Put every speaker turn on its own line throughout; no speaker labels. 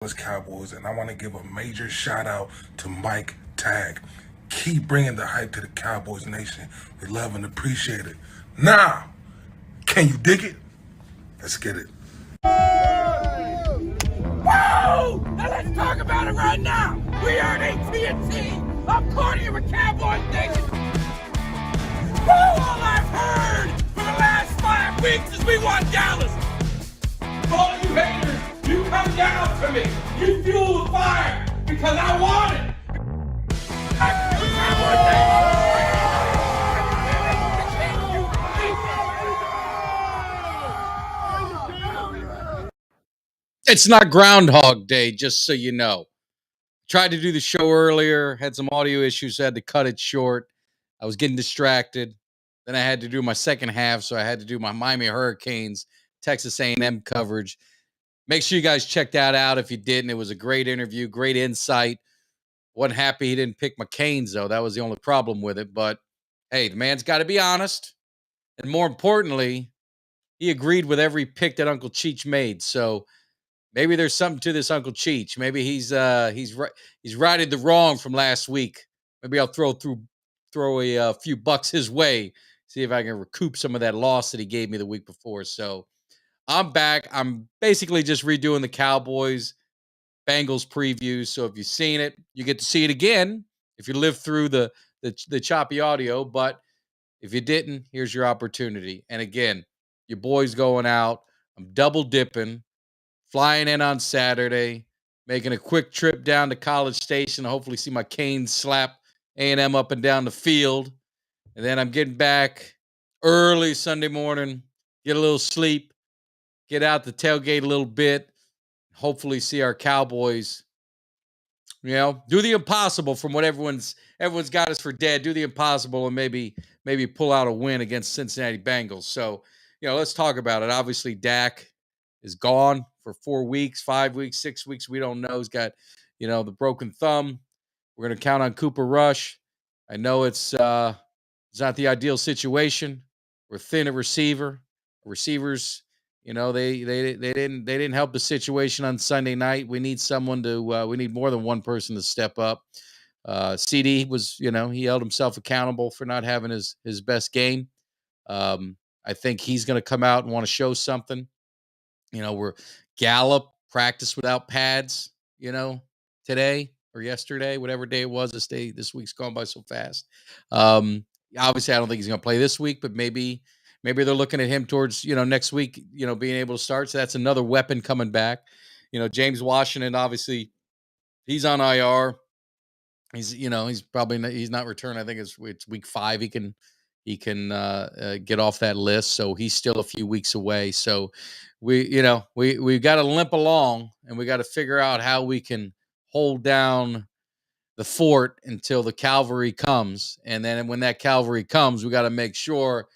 Dallas Cowboys, and I want to give a major shout out to Mike Tag. Keep bringing the hype to the Cowboys Nation. We love and appreciate it. Now, can you dig it? Let's get it.
Whoa! Now let's talk about it right now. We are at AT&T. I'm corny with Cowboys Nation. Woo! All I've heard for the last 5 weeks is we want Dallas. All you haters, you come down to me. You fuel the fire because I want it.
It's not Groundhog Day, just so you know. Tried to do the show earlier, had some audio issues, so I had to cut it short. I was getting distracted. Then I had to do my second half, so I had to do my Miami Hurricanes, Texas A&M coverage. Make sure you guys check that out if you didn't. It was a great interview, great insight. Wasn't happy he didn't pick my Canes, though. That was the only problem with it. But, hey, the man's got to be honest. And more importantly, he agreed with every pick that Uncle Cheech made. So maybe there's something to this Uncle Cheech. Maybe he's righted the wrong from last week. Maybe I'll throw a few bucks his way, see if I can recoup some of that loss that he gave me the week before. So I'm back. I'm basically just redoing the Cowboys Bengals preview. So if you've seen it, you get to see it again if you live through the choppy audio. But if you didn't, here's your opportunity. And again, your boy's going out. I'm double dipping, flying in on Saturday, making a quick trip down to College Station to hopefully see my Canes slap A&M up and down the field. And then I'm getting back early Sunday morning, get a little sleep, get out the tailgate a little bit, hopefully see our Cowboys, do the impossible from what everyone's got us for dead. Do the impossible and maybe pull out a win against Cincinnati Bengals. So, let's talk about it. Obviously, Dak is gone for 4 weeks, 5 weeks, 6 weeks. We don't know. He's got, the broken thumb. We're going to count on Cooper Rush. I know it's not the ideal situation. We're thin at receiver. Receivers, they didn't help the situation on Sunday night. We need someone to we need more than one person to step up. CD was, he held himself accountable for not having his best game. I think he's going to come out and want to show something. We're Gallup practiced without pads, today or yesterday, whatever day it was. This week's gone by so fast. Obviously, I don't think he's going to play this week, but maybe they're looking at him towards, next week, being able to start. So that's another weapon coming back. James Washington, obviously, he's on IR. He's probably he's not returning. I think it's week 5. He can get off that list. So he's still a few weeks away. So we've got to limp along, and we got to figure out how we can hold down the fort until the cavalry comes. And then when that cavalry comes, we got to make sure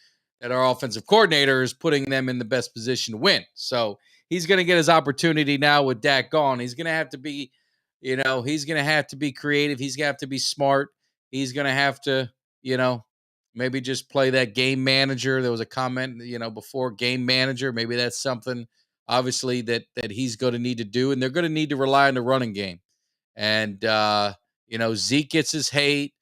that our offensive coordinator is putting them in the best position to win. So he's going to get his opportunity now with Dak gone. He's going to have to be, he's going to have to be creative. He's going to have to be smart. He's going to have to, maybe just play that game manager. There was a comment, before game manager. Maybe that's something, obviously, that he's going to need to do. And they're going to need to rely on the running game. And, Zeke gets his hate.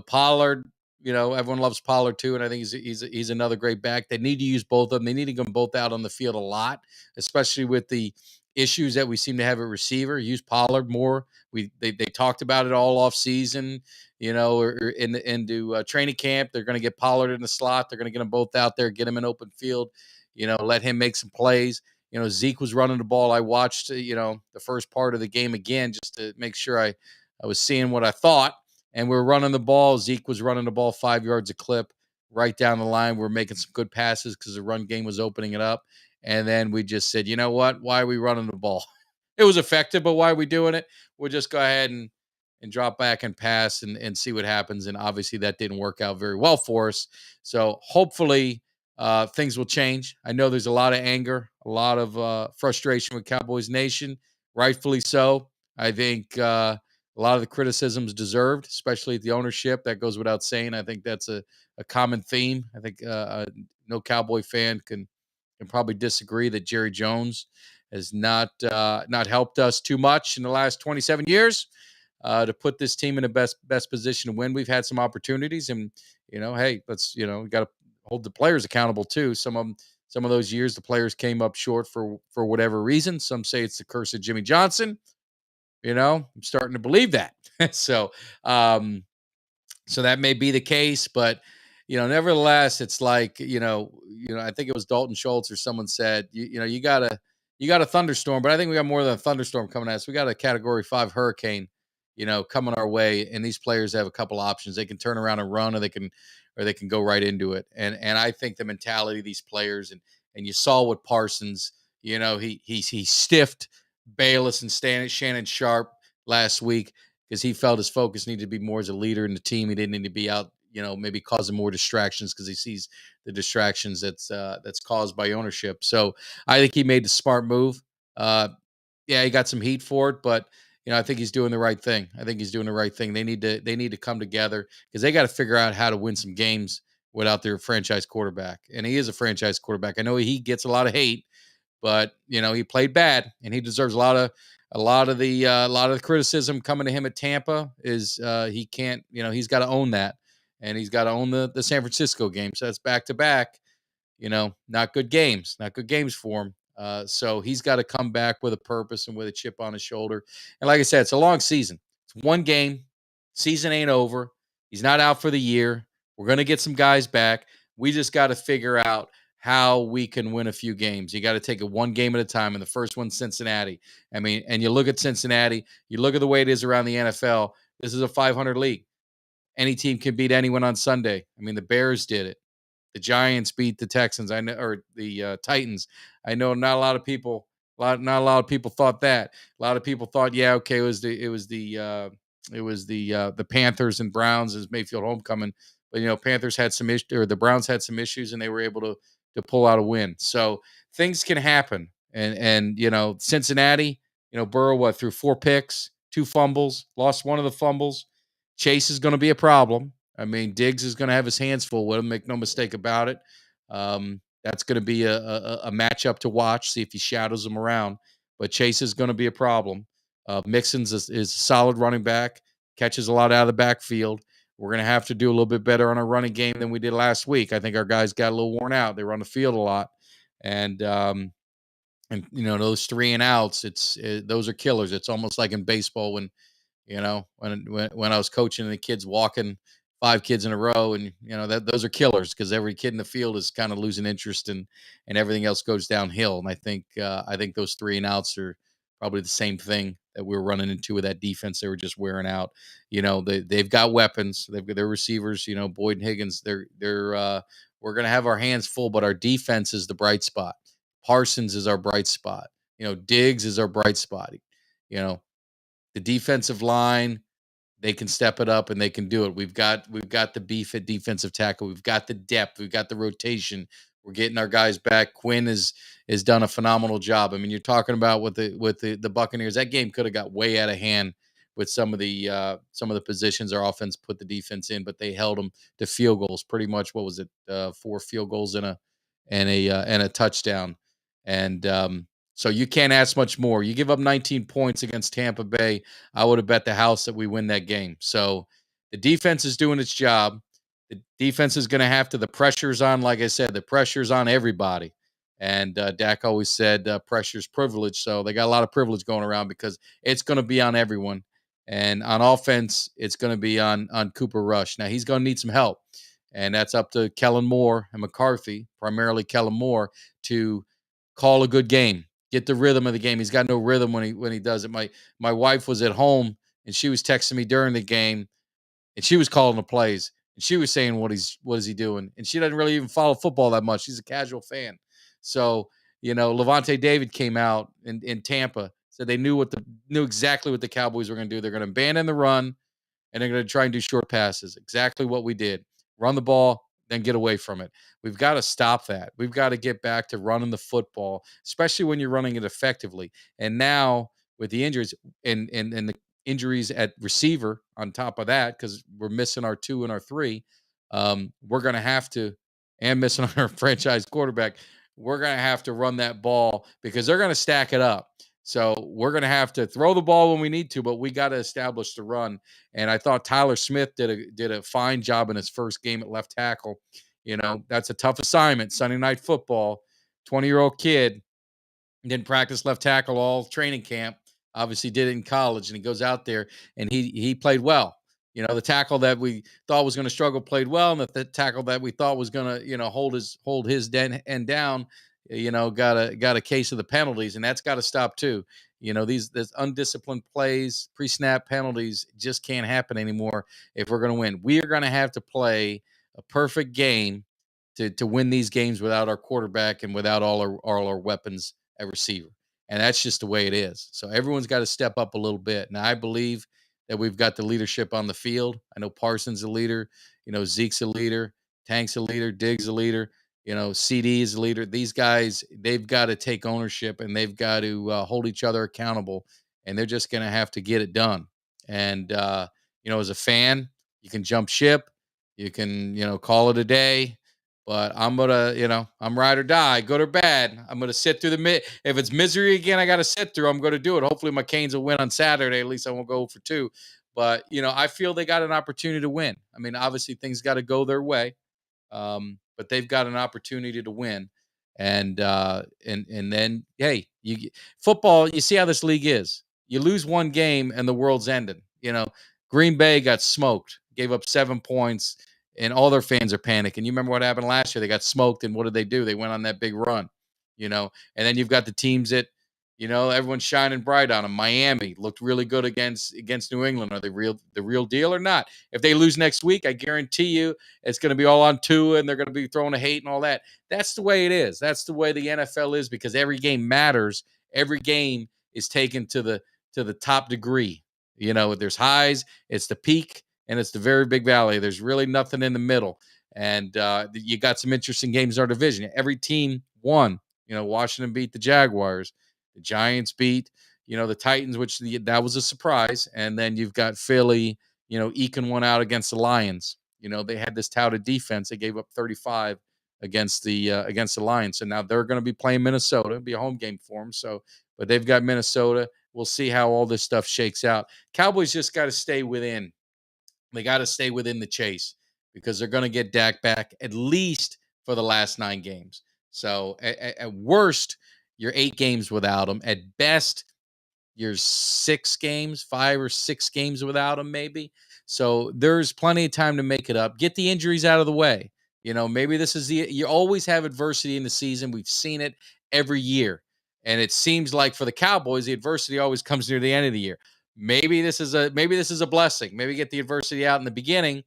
Pollard, everyone loves Pollard too. And I think he's another great back. They need to use both of them. They need to get them both out on the field a lot, especially with the issues that we seem to have at receiver. Use Pollard more. They talked about it all off season, or into training camp. They're going to get Pollard in the slot. They're going to get them both out there, get him in open field, let him make some plays. Zeke was running the ball. I watched, the first part of the game again, just to make sure I was seeing what I thought. And we're running the ball. Zeke was running the ball 5 yards a clip right down the line. We're making some good passes because the run game was opening it up. And then we just said, you know what? Why are we running the ball? It was effective, but why are we doing it? We'll just go ahead and drop back and pass and see what happens. And obviously that didn't work out very well for us. So hopefully things will change. I know there's a lot of anger, a lot of frustration with Cowboys Nation, rightfully so. I think a lot of the criticisms deserved, especially at the ownership. That goes without saying. I think that's a common theme. I think no Cowboy fan can probably disagree that Jerry Jones has not helped us too much in the last 27 years to put this team in the best position to win. We've had some opportunities, and hey, let's we got to hold the players accountable too. Some of those years the players came up short for whatever reason. Some say it's the curse of Jimmy Johnson. I'm starting to believe that. So um, so that may be the case, but nevertheless, it's like I think it was Dalton Schultz or someone said, you got a thunderstorm, but I think we got more than a thunderstorm coming at us. We got a Category 5 hurricane, coming our way, and these players have a couple options. They can turn around and run, or they can go right into it. And I think the mentality of these players, and you saw what Parsons, he stiffed Bayless and Shannon Sharp last week, because he felt his focus needed to be more as a leader in the team. He didn't need to be out, maybe causing more distractions, because he sees the distractions that's caused by ownership. So I think he made the smart move. Yeah, he got some heat for it, but I think he's doing the right thing. I think he's doing the right thing. They need to come together, because they got to figure out how to win some games without their franchise quarterback. And he is a franchise quarterback. I know he gets a lot of hate, but he played bad, and he deserves a lot of the criticism coming to him at Tampa. Is he can't, he's got to own that, and he's got to own the San Francisco game. So that's back to back, not good games for him. So he's got to come back with a purpose and with a chip on his shoulder. And like I said, it's a long season. It's one game. Season ain't over. He's not out for the year. We're going to get some guys back. We just got to figure out how we can win a few games. You got to take it one game at a time. And the first one's Cincinnati. I mean, and you look at Cincinnati, you look at the way it is around the NFL. This is a 500 league. Any team can beat anyone on Sunday. I mean, the Bears did it. The Giants beat the Texans. I know, or the Titans. I know not a lot of people thought that. A lot of people thought, yeah, okay, it was the Panthers and Browns as Mayfield homecoming. But Panthers had some issues, or the Browns had some issues, and they were able to pull out a win. So things can happen. And Cincinnati, Burrow threw 4 picks, 2 fumbles, lost one of the fumbles. Chase is going to be a problem. I mean, Diggs is going to have his hands full with him. Make no mistake about it. That's going to be a matchup to watch. See if he shadows him around. But Chase is going to be a problem. Mixon's is a solid running back. Catches a lot out of the backfield. We're going to have to do a little bit better on our running game than we did last week. I think our guys got a little worn out. They were on the field a lot, and those 3 and outs. Those are killers. It's almost like in baseball when I was coaching and the kids walking 5 kids in a row, and those are killers, because every kid in the field is kind of losing interest, and everything else goes downhill. And I think those 3 and outs are probably the same thing that we were running into with that defense. They were just wearing out. They've got weapons. They've got their receivers. Boyd and Higgins. We're gonna have our hands full, but our defense is the bright spot. Parsons is our bright spot. Diggs is our bright spot. The defensive line, they can step it up and they can do it. We've got the beef at defensive tackle. We've got the depth. We've got the rotation. We're getting our guys back. Quinn has done a phenomenal job. I mean, you're talking about with the Buccaneers. That game could have got way out of hand with some of the positions our offense put the defense in, but they held them to field goals. Pretty much, what was it? 4 field goals and a touchdown. And so you can't ask much more. You give up 19 points against Tampa Bay, I would have bet the house that we win that game. So the defense is doing its job. The defense is going to have to. The pressure's on, like I said, the pressure's on everybody. And Dak always said pressure's privilege. So they got a lot of privilege going around, because it's going to be on everyone. And on offense, it's going to be on Cooper Rush. Now, he's going to need some help. And that's up to Kellen Moore and McCarthy, primarily Kellen Moore, to call a good game. Get the rhythm of the game. He's got no rhythm when he does it. My wife was at home, and she was texting me during the game, and she was calling the plays, and she was saying what is he doing, and she doesn't really even follow football that much. She's a casual fan. So Levante David came out in Tampa, said they knew exactly what the Cowboys were going to do. They're going to abandon the run, and they're going to try and do short passes. Exactly what we did. Run the ball, then get away from it. We've got to stop that. We've got to get back to running the football, especially when you're running it effectively. And now with the injuries and the injuries at receiver on top of that, because we're missing our 2 and our 3, we're going to have to, and missing our franchise quarterback, we're going to have to run that ball because they're going to stack it up. So we're going to have to throw the ball when we need to, but we got to establish the run. And I thought Tyler Smith did a fine job in his first game at left tackle. You know, that's a tough assignment. Sunday night football, 20-year-old kid, didn't practice left tackle all training camp. Obviously did it in college, and he goes out there and he played well. You know, the tackle that we thought was going to struggle played well, and the tackle that we thought was going to, you know, hold his end down, you know, got a case of the penalties, and that's got to stop too. You know, these undisciplined plays, pre-snap penalties just can't happen anymore if we're going to win. We are going to have to play a perfect game to win these games without our quarterback and without all our weapons at receiver. And that's just the way it is. So everyone's got to step up a little bit. Now, I believe that we've got the leadership on the field. I know Parsons a leader, you know, Zeke's a leader, Tank's a leader, Diggs a leader, you know, CD is a leader. These guys, they've got to take ownership and they've got to hold each other accountable, and they're just going to have to get it done. And, you know, as a fan, you can jump ship, you can, you know, call it a day. But I'm going to, you know, I'm ride or die, good or bad. I'm going to sit through if it's misery again, I got to sit through, I'm going to do it. Hopefully my Canes will win on Saturday. At least I won't go for 2. But, you know, I feel they got an opportunity to win. I mean, obviously things got to go their way. But they've got an opportunity to win. And then, hey, football, you see how this league is. You lose one game and the world's ending. You know, Green Bay got smoked, gave up 7 points, and all their fans are panicking. You remember what happened last year? They got smoked, and what did they do? They went on that big run, you know. And then you've got the teams that, you know, everyone's shining bright on them. Miami looked really good against New England. Are they the real deal or not? If they lose next week, I guarantee you it's going to be all on Tua, and they're going to be throwing a hate and all that. That's the way it is. That's the way the NFL is, because every game matters. Every game is taken to the top degree. You know, there's highs, it's the peak, and it's the very big valley. There's really nothing in the middle. And you got some interesting games in our division. Every team won. You know, Washington beat the Jaguars. The Giants beat, you know, the Titans, which that was a surprise. And then you've got Philly, you know, eking one out against the Lions. You know, they had this touted defense. They gave up 35 against the Lions. So now they're going to be playing Minnesota. It'll be a home game for them. So, but they've got Minnesota. We'll see how all this stuff shakes out. Cowboys just got to stay within. They got to stay within the chase, because they're going to get Dak back at least for the last 9 games. So at worst, you're 8 games without him. At best, you're 5 or 6 games without him, maybe. So there's plenty of time to make it up. Get the injuries out of the way. You know, maybe this is you always have adversity in the season. We've seen it every year. And it seems like for the Cowboys, the adversity always comes near the end of the year. Maybe this is a blessing. Maybe get the adversity out in the beginning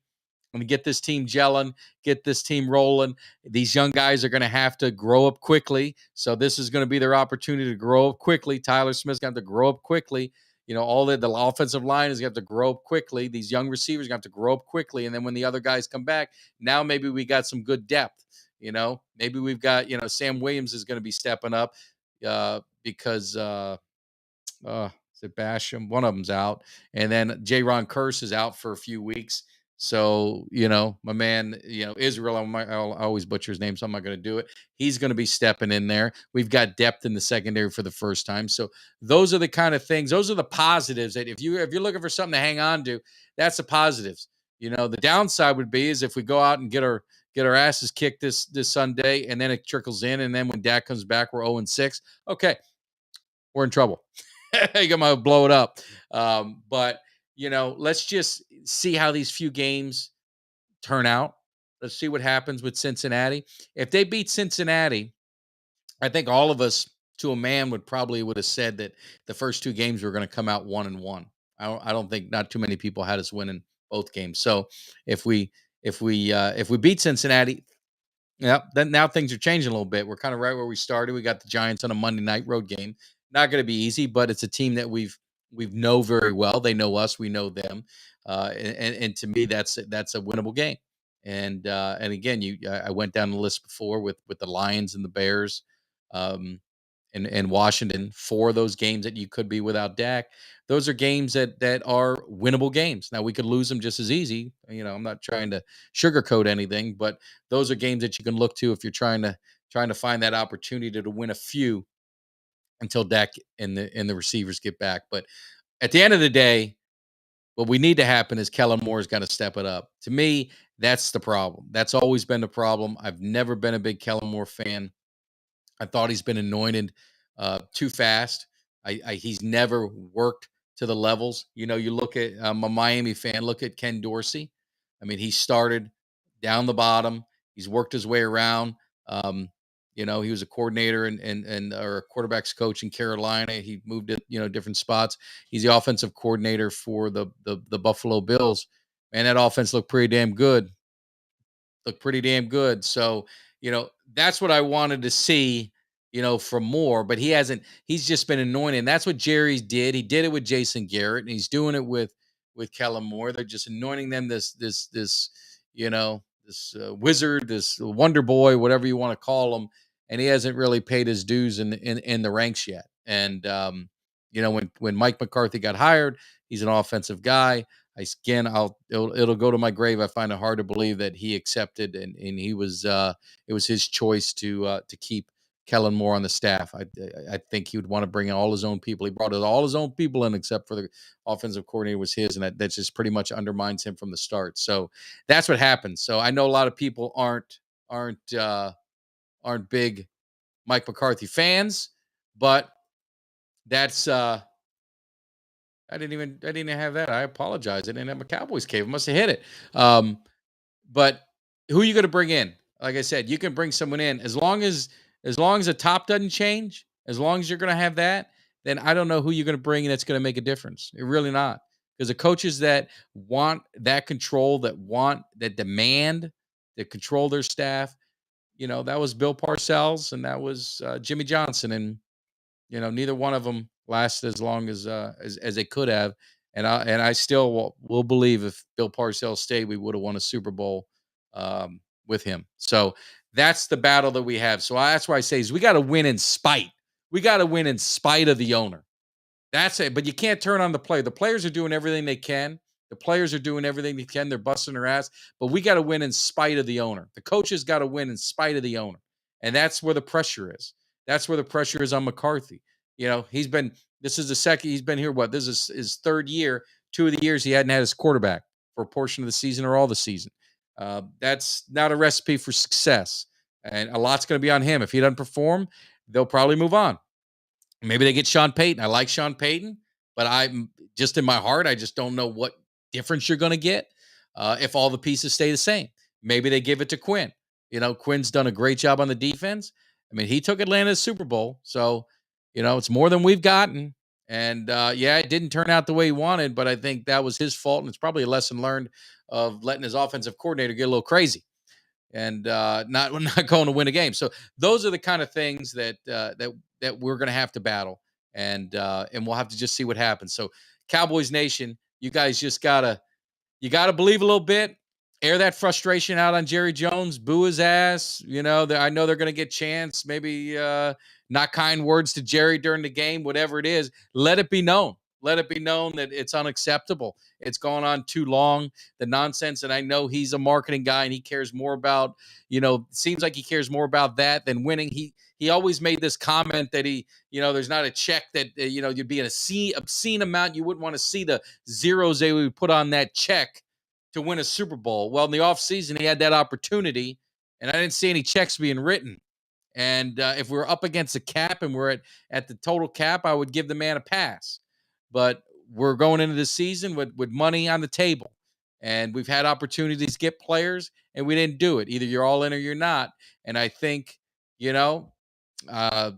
and get this team gelling, get this team rolling. These young guys are going to have to grow up quickly. So this is going to be their opportunity to grow up quickly. Tyler Smith's got to grow up quickly. You know, all the offensive line is going to have to grow up quickly. These young receivers are going to have to grow up quickly. And then when the other guys come back, now maybe we got some good depth. You know, maybe we've got, you know, Sam Williams is going to be stepping up because is it Basham? One of them's out. And then J-Ron Curse is out for a few weeks. So, you know, my man, you know, Israel, I'll always butcher his name, so I'm not going to do it. He's going to be stepping in there. We've got depth in the secondary for the first time. So those are the kind of things, those are the positives that if you're looking for something to hang on to, that's the positives. You know, the downside would be is if we go out and get our asses kicked this Sunday, and then it trickles in, and then when Dak comes back, we're 0-6. Okay, we're in trouble. You're going to blow it up. But, you know, let's just see how these few games turn out. Let's see what happens with Cincinnati. If they beat Cincinnati, I think all of us to a man would have said that the first 2 games were going to come out 1-1. I don't think not too many people had us winning both games. So if we beat Cincinnati, yeah, then now things are changing a little bit. We're kind of right where we started. We got the Giants on a Monday night road game. Not going to be easy, but it's a team that we know very well. They know us, we know them, and to me, that's a winnable game. And again, I went down the list before with the Lions and the Bears, and Washington. 4 of those games that you could be without Dak. Those are games that are winnable games. Now we could lose them just as easy. You know, I'm not trying to sugarcoat anything, but those are games that you can look to if you're trying trying to find that opportunity to win a few until Dak and the receivers get back. But at the end of the day, what we need to happen is Kellen Moore's got to step it up. To me, that's the problem. That's always been the problem. I've never been a big Kellen Moore fan. I thought he's been anointed too fast. He's never worked to the levels. You know, you look at I'm a Miami fan. Look at Ken Dorsey. I mean, he started down the bottom. He's worked his way around. Um, you know, he was a coordinator and or a quarterbacks coach in Carolina. He moved to different spots. He's the offensive coordinator for the Buffalo Bills. Man, that offense looked pretty damn good. So, that's what I wanted to see, from Moore, but he's just been anointed. And that's what Jerry did. He did it with Jason Garrett, and he's doing it with Kellen Moore. They're just anointing them this wizard, this wonder boy, whatever you want to call him. And he hasn't really paid his dues in the ranks yet. And, when Mike McCarthy got hired, he's an offensive guy. It'll go to my grave. I find it hard to believe that he accepted and he was it was his choice to keep Kellen Moore on the staff. I think he would want to bring in all his own people. He brought all his own people in, except for the offensive coordinator was his, and that just pretty much undermines him from the start. So that's what happens. So I know a lot of people aren't big Mike McCarthy fans, but that's I didn't have that. I apologize. I didn't have a Cowboys cave. I must have hit it. But who are you going to bring in? Like I said, you can bring someone in as long as the top doesn't change. As long as you're going to have that, then I don't know who you're going to bring in that's going to make a difference. It really not, because the coaches that want that control, that demand, that control their staff. That was Bill Parcells and that was Jimmy Johnson, and neither one of them lasted as long as they could have. And I still will believe if Bill Parcells stayed, we would have won a Super Bowl with him. So that's the battle that we have. So that's why I say is we got to win in spite. We got to win in spite of the owner. That's it. But you can't turn on the player. The players are doing everything they can. They're busting their ass. But we got to win in spite of the owner. The coaches got to win in spite of the owner. And that's where the pressure is. That's where the pressure is on McCarthy. He's been here. This is his third year. 2 of the years he hadn't had his quarterback for a portion of the season or all the season. That's not a recipe for success. And a lot's going to be on him. If he doesn't perform, they'll probably move on. Maybe they get Sean Payton. I like Sean Payton, but I'm just in my heart, I just don't know what difference you're going to get if all the pieces stay the same. Maybe they give it to Quinn. Quinn's done a great job on the defense. I mean, he took Atlanta to the Super Bowl, so it's more than we've gotten. And it didn't turn out the way he wanted, but I think that was his fault, and it's probably a lesson learned of letting his offensive coordinator get a little crazy and not going to win a game. So those are the kind of things that we're going to have to battle, and we'll have to just see what happens. So Cowboys Nation, you guys just gotta believe a little bit. Air that frustration out on Jerry Jones, boo his ass. I know they're going to get chance. Maybe not kind words to Jerry during the game, whatever it is. Let it be known. Let it be known that it's unacceptable. It's gone on too long, the nonsense. And I know he's a marketing guy and he cares more about, seems like he cares more about that than winning. He always made this comment that there's not a check that, you'd be in a obscene amount. You wouldn't want to see the zeros they would put on that check to win a Super Bowl. Well, in the offseason, he had that opportunity, and I didn't see any checks being written. And if we're up against the cap and we're at the total cap, I would give the man a pass. But we're going into the season with money on the table, and we've had opportunities to get players, and we didn't do it. Either you're all in or you're not. And I think, I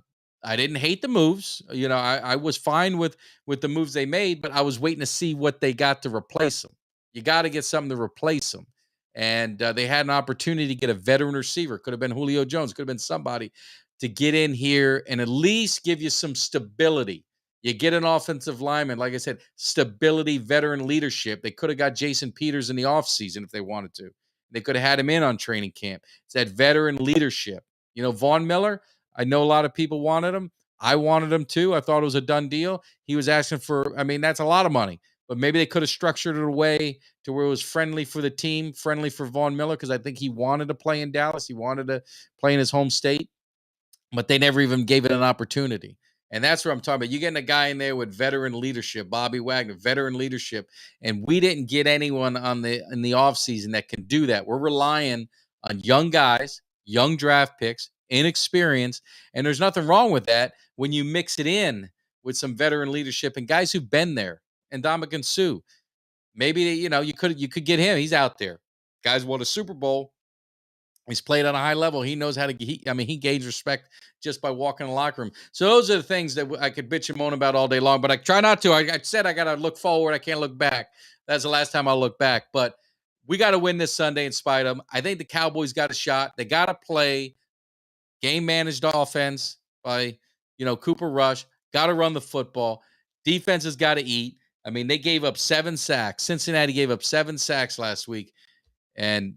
didn't hate the moves. I was fine with the moves they made, but I was waiting to see what they got to replace them. You got to get something to replace them. And they had an opportunity to get a veteran receiver. Could have been Julio Jones. Could have been somebody to get in here and at least give you some stability. You get an offensive lineman, like I said, stability, veteran leadership. They could have got Jason Peters in the offseason if they wanted to. They could have had him in on training camp. It's that veteran leadership. Von Miller, I know a lot of people wanted him. I wanted him too. I thought it was a done deal. He was asking for, that's a lot of money. But maybe they could have structured it a way to where it was friendly for the team, friendly for Von Miller, because I think he wanted to play in Dallas. He wanted to play in his home state. but they never even gave it an opportunity. And that's what I'm talking about. You're getting a guy in there with veteran leadership, Bobby Wagner, veteran leadership, and we didn't get anyone in the offseason that can do that. We're relying on young guys, young draft picks, inexperience, and there's nothing wrong with that when you mix it in with some veteran leadership and guys who've been there. And Ndamukong Suh, maybe you could get him. He's out there. Guys won a Super Bowl. He's played on a high level. He knows how to. He gains respect just by walking in the locker room. So those are the things that I could bitch and moan about all day long. But I try not to. I said I got to look forward. I can't look back. That's the last time I'll look back. But we got to win this Sunday in spite of them. I think the Cowboys got a shot. They got to play game managed offense by Cooper Rush. Got to run the football. Defense has got to eat. I mean, they gave up 7 sacks. Cincinnati gave up 7 sacks last week, and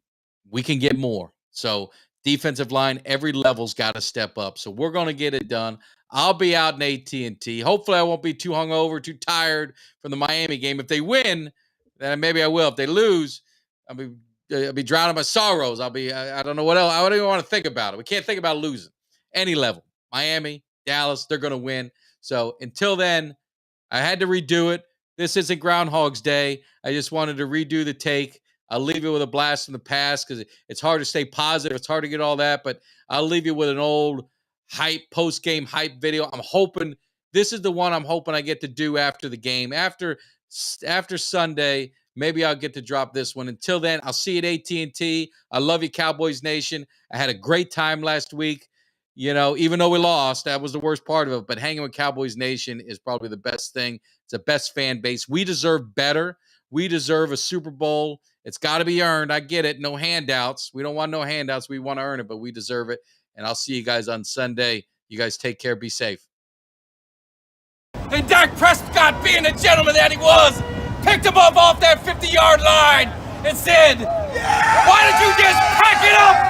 we can get more. So defensive line, every level's got to step up. So we're going to get it done. I'll be out in AT&T. Hopefully I won't be too hungover, too tired from the Miami game. If they win, then maybe I will. If they lose, I'll be drowning my sorrows. I don't know what else. I don't even want to think about it. We can't think about losing. Any level. Miami, Dallas, they're going to win. So until then, I had to redo it. This isn't Groundhog's Day. I just wanted to redo the take. I'll leave you with a blast from the past because it's hard to stay positive. It's hard to get all that, but I'll leave you with an old post-game hype video. I'm hoping this is the one I'm hoping I get to do after the game. After Sunday, maybe I'll get to drop this one. Until then, I'll see you at AT&T. I love you, Cowboys Nation. I had a great time last week. Even though we lost, that was the worst part of it. But hanging with Cowboys Nation is probably the best thing. It's the best fan base. We deserve better. We deserve a Super Bowl. It's got to be earned. I get it. No handouts. We don't want no handouts. We want to earn it, but we deserve it. And I'll see you guys on Sunday. You guys take care. Be safe.
And Dak Prescott, being the gentleman that he was, picked him up off that 50-yard line and said, "Why don't you just pack it up